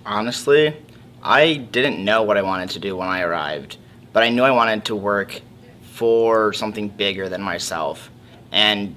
Honestly, I didn't know what I wanted to do when I arrived, but I knew I wanted to work for something bigger than myself. And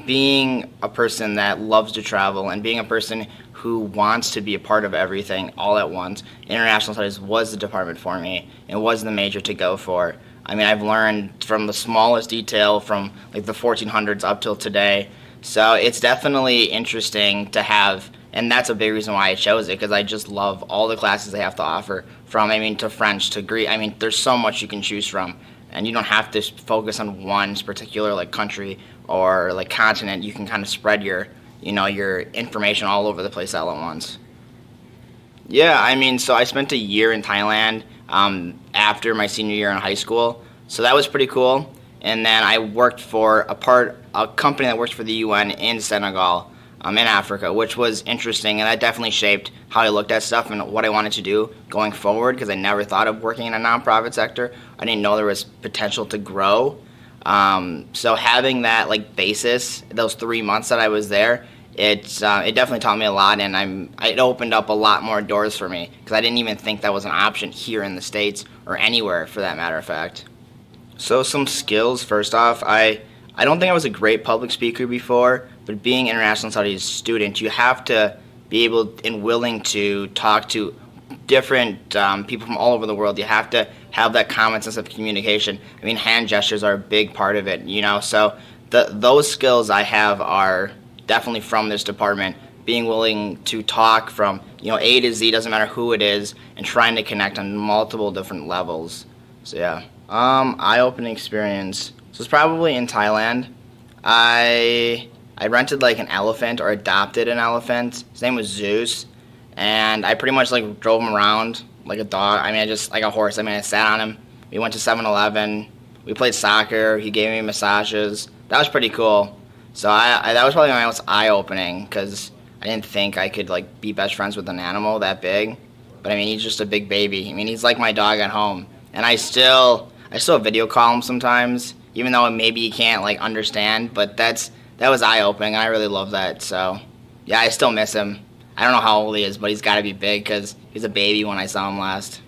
being a person that loves to travel and being a person who wants to be a part of everything all at once, international studies was the department for me. It was the major to go for. I mean, I've learned from the smallest detail from like the 1400s up till today. So it's definitely interesting to have, and that's a big reason why I chose it because I just love all the classes they have to offer. From to French to Greek. I mean, there's so much you can choose from, and you don't have to focus on one particular like country or like continent. You can kind of spread your information all over the place all at once. Yeah, so I spent a year in Thailand after my senior year in high school, so that was pretty cool. And then I worked for a company that works for the UN in Senegal, in Africa, which was interesting, and that definitely shaped how I looked at stuff and what I wanted to do going forward. Because I never thought of working in a nonprofit sector. I didn't know there was potential to grow. So having that like basis, those 3 months that I was there, it definitely taught me a lot, and it opened up a lot more doors for me because I didn't even think that was an option here in the States or anywhere for that matter of fact. So some skills. First off, I don't think I was a great public speaker before, but being an international studies student, you have to be able and willing to talk to different people from all over the world. You have to have that common sense of communication. Hand gestures are a big part of it. So those skills I have are definitely from this department. Being willing to talk from A to Z, doesn't matter who it is, and trying to connect on multiple different levels. So yeah, eye-opening experience. So it's probably in Thailand. I rented like an elephant or adopted an elephant. His name was Zeus, and I pretty much like drove him around like a dog. I just like a horse. I sat on him. We went to 7-Eleven. We played soccer. He gave me massages. That was pretty cool. So that was probably my most eye-opening because I didn't think I could like be best friends with an animal that big. But he's just a big baby. He's like my dog at home, and I still video call him sometimes, even though maybe he can't like understand. But that was eye-opening, and I really love that. So yeah, I still miss him. I don't know how old he is, but he's got to be big because he's a baby when I saw him last.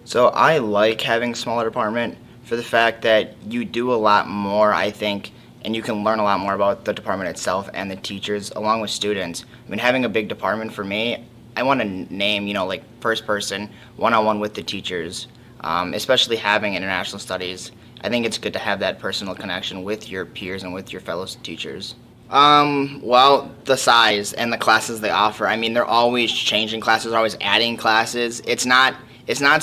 So I like having a smaller department for the fact that you do a lot more, I think, and you can learn a lot more about the department itself and the teachers along with students. Having a big department for me, I want to name, like first person, one-on-one with the teachers, especially having international studies. I think it's good to have that personal connection with your peers and with your fellow teachers. Well, the size and the classes they offer. They're always changing classes, always adding classes. It's not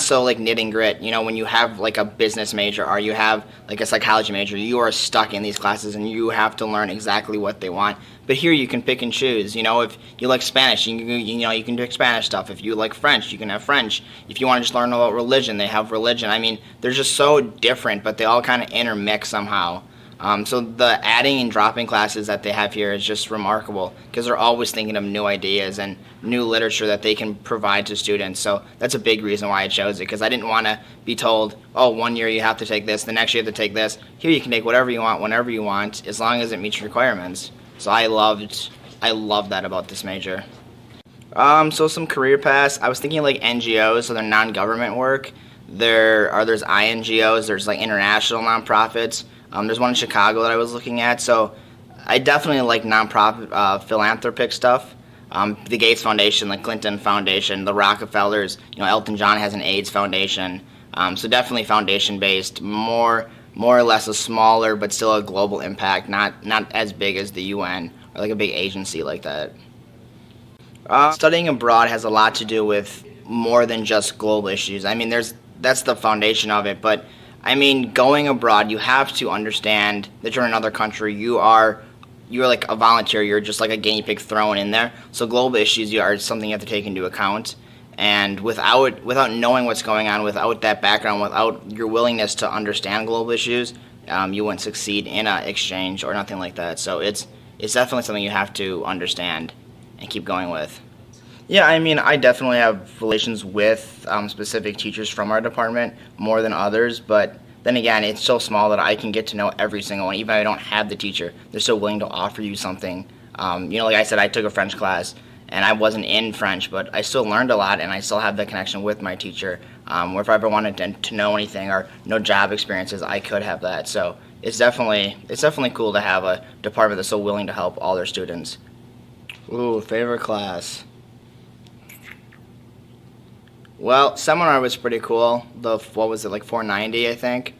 so like knit and grit. When you have like a business major or you have like a psychology major, you are stuck in these classes and you have to learn exactly what they want. But here you can pick and choose. If you like Spanish, you can do Spanish stuff. If you like French, you can have French. If you want to just learn about religion, they have religion. They're just so different, but they all kind of intermix somehow. So the adding and dropping classes that they have here is just remarkable because they're always thinking of new ideas and new literature that they can provide to students. So that's a big reason why I chose it because I didn't want to be told, oh, 1 year you have to take this, the next year you have to take this. Here you can take whatever you want, whenever you want, as long as it meets your requirements. So I loved that about this major. So some career paths. I was thinking like NGOs, so they're non-government work. There's INGOs, there's like international nonprofits. There's one in Chicago that I was looking at. So I definitely like nonprofit philanthropic stuff. The Gates Foundation, the Clinton Foundation, the Rockefellers. Elton John has an AIDS foundation. So definitely foundation-based, more or less a smaller but still a global impact, not as big as the UN or like a big agency like that. Studying abroad has a lot to do with more than just global issues. That's the foundation of it, but going abroad, you have to understand that you're in another country. You're like a volunteer. You're just like a guinea pig thrown in there. So global issues are something you have to take into account. And without knowing what's going on, without that background, without your willingness to understand global issues, you wouldn't succeed in an exchange or nothing like that. So it's definitely something you have to understand and keep going with. Yeah, I definitely have relations with specific teachers from our department more than others, but then again, it's so small that I can get to know every single one. Even if I don't have the teacher, they're so willing to offer you something. Like I said, I took a French class, and I wasn't in French, but I still learned a lot, and I still have that connection with my teacher. Where if I ever wanted to know anything or no job experiences, I could have that. So it's definitely cool to have a department that's so willing to help all their students. Ooh, favorite class. Well, seminar was pretty cool. What was it, like 490, I think.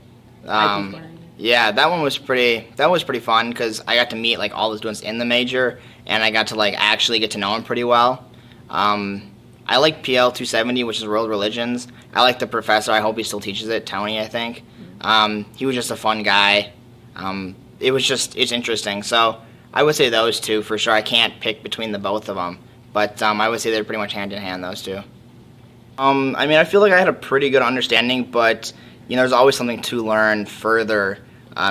IP Um, yeah, that was pretty fun because I got to meet like all the students in the major, and I got to like actually get to know them pretty well. I like PL 270, which is World Religions. I like the professor. I hope he still teaches it, Tony, I think. He was just a fun guy. It's interesting. So I would say those two for sure. I can't pick between the both of them, but I would say they're pretty much hand in hand, those two. I mean, I feel like I had a pretty good understanding, but there's always something to learn further.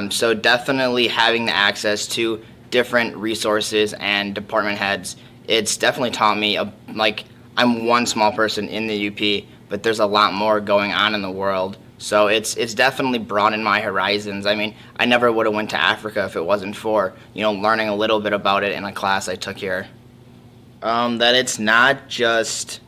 So definitely having the access to different resources and department heads, it's definitely taught me like I'm one small person in the UP, but there's a lot more going on in the world. So it's definitely broadened my horizons. I mean, I never would have went to Africa if it wasn't for learning a little bit about it in a class I took here. That it's not just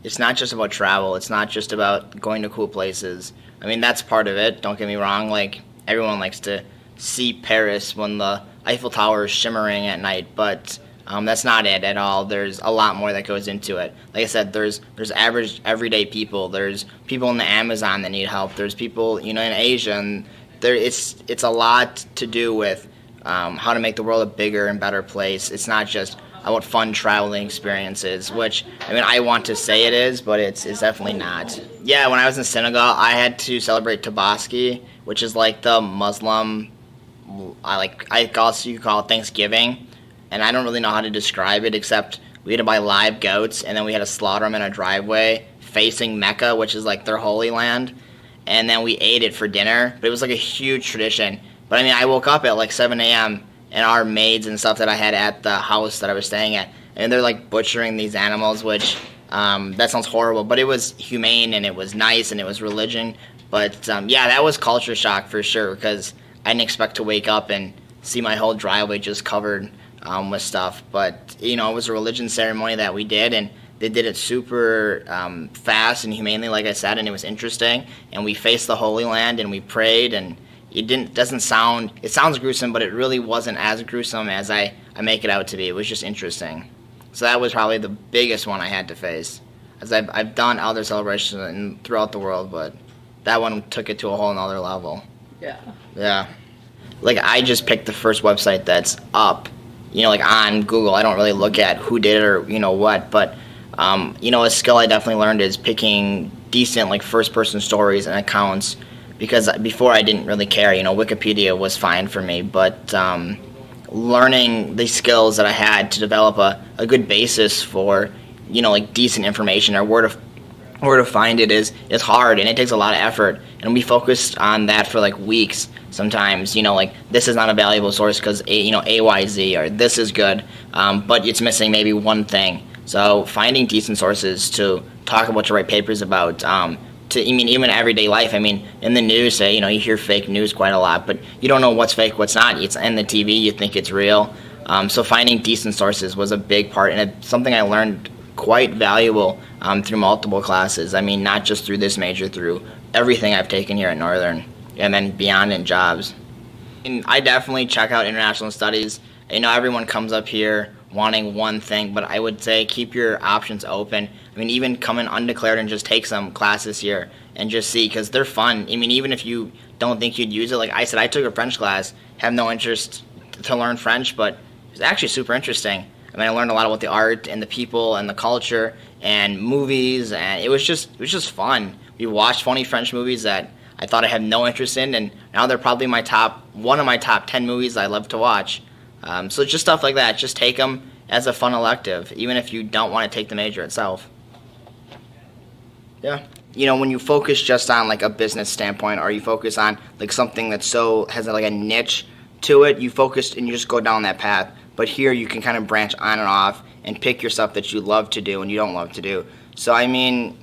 about travel. It's not just about going to cool places. I mean, that's part of it. Don't get me wrong. Like everyone likes to see Paris when the Eiffel Tower is shimmering at night, but that's not it at all. There's a lot more that goes into it. Like I said, there's average everyday people. There's people in the Amazon that need help. There's people in Asia, and it's a lot to do with how to make the world a bigger and better place. It's not just about fun traveling experiences, which I mean I want to say it is, but it's definitely not. Yeah, when I was in Senegal, I had to celebrate Tabaski, which is like the Muslim, I guess you call it Thanksgiving, and I don't really know how to describe it except we had to buy live goats and then we had to slaughter them in a driveway facing Mecca, which is like their holy land, and then we ate it for dinner. But it was like a huge tradition. But I mean, I woke up at like 7 a.m. and our maids and stuff that I had at the house that I was staying at, and they're like butchering these animals, which that sounds horrible, but it was humane and it was nice and it was religion. But yeah, that was culture shock for sure because I didn't expect to wake up and see my whole driveway just covered with stuff. But it was a religion ceremony that we did, and they did it super fast and humanely, like I said, and it was interesting. And we faced the Holy Land and we prayed, and it sounds gruesome, but it really wasn't as gruesome as I make it out to be. It was just interesting. So that was probably the biggest one I had to face, as I've done other celebrations throughout the world, but that one took it to a whole nother level. Yeah. Yeah. Like I just picked the first website that's up, like on Google. I don't really look at who did it or what, but a skill I definitely learned is picking decent like first person stories and accounts, because before I didn't really care. Wikipedia was fine for me, but learning the skills that I had to develop a good basis for like decent information or where to find it is hard, and it takes a lot of effort, and we focused on that for like weeks sometimes. Like this is not a valuable source because AYZ, or this is good, but it's missing maybe one thing. So finding decent sources to talk about, to write papers about, even everyday life. I mean, in the news, you hear fake news quite a lot, but you don't know what's fake, what's not. It's in the TV, you think it's real. So finding decent sources was a big part, and it's something I learned quite valuable through multiple classes. I mean, not just through this major, through everything I've taken here at Northern, and then beyond in jobs. And I definitely check out international studies. Everyone comes up here wanting one thing, but I would say keep your options open. I mean, even come in undeclared and just take some classes here and just see, because they're fun. I mean, even if you don't think you'd use it, like I said, I took a French class, have no interest to learn French, but it was actually super interesting. I mean, I learned a lot about the art and the people and the culture and movies, and it was just fun. We watched funny French movies that I thought I had no interest in, and now they're probably one of my top 10 movies I love to watch. So just stuff like that. Just take them as a fun elective, even if you don't want to take the major itself. Yeah. When you focus just on like a business standpoint, or you focus on like something that has like a niche to it, you focus and you just go down that path. But here you can kind of branch on and off and pick your stuff that you love to do and you don't love to do. So I mean,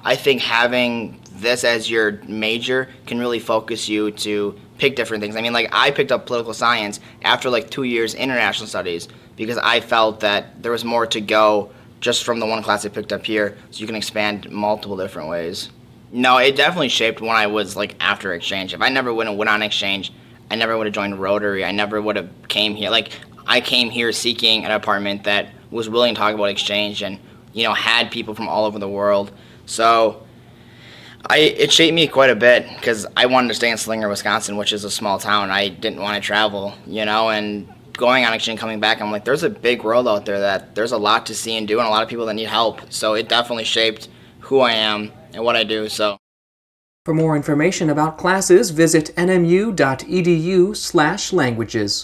I think having this as your major can really focus you to pick different things. I mean, like I picked up political science after like 2 years international studies because I felt that there was more to go just from the one class I picked up here, so you can expand multiple different ways. No, it definitely shaped when I was like after exchange. If I never would have went on exchange, I never would have joined Rotary. I never would have came here. Like, I came here seeking an apartment that was willing to talk about exchange and, you know, had people from all over the world. So it shaped me quite a bit because I wanted to stay in Slinger, Wisconsin, which is a small town. I didn't want to travel, you know, and going on exchange, coming back, I'm like, there's a big world out there that there's a lot to see and do and a lot of people that need help. So it definitely shaped who I am and what I do. So for more information about classes, visit nmu.edu/languages.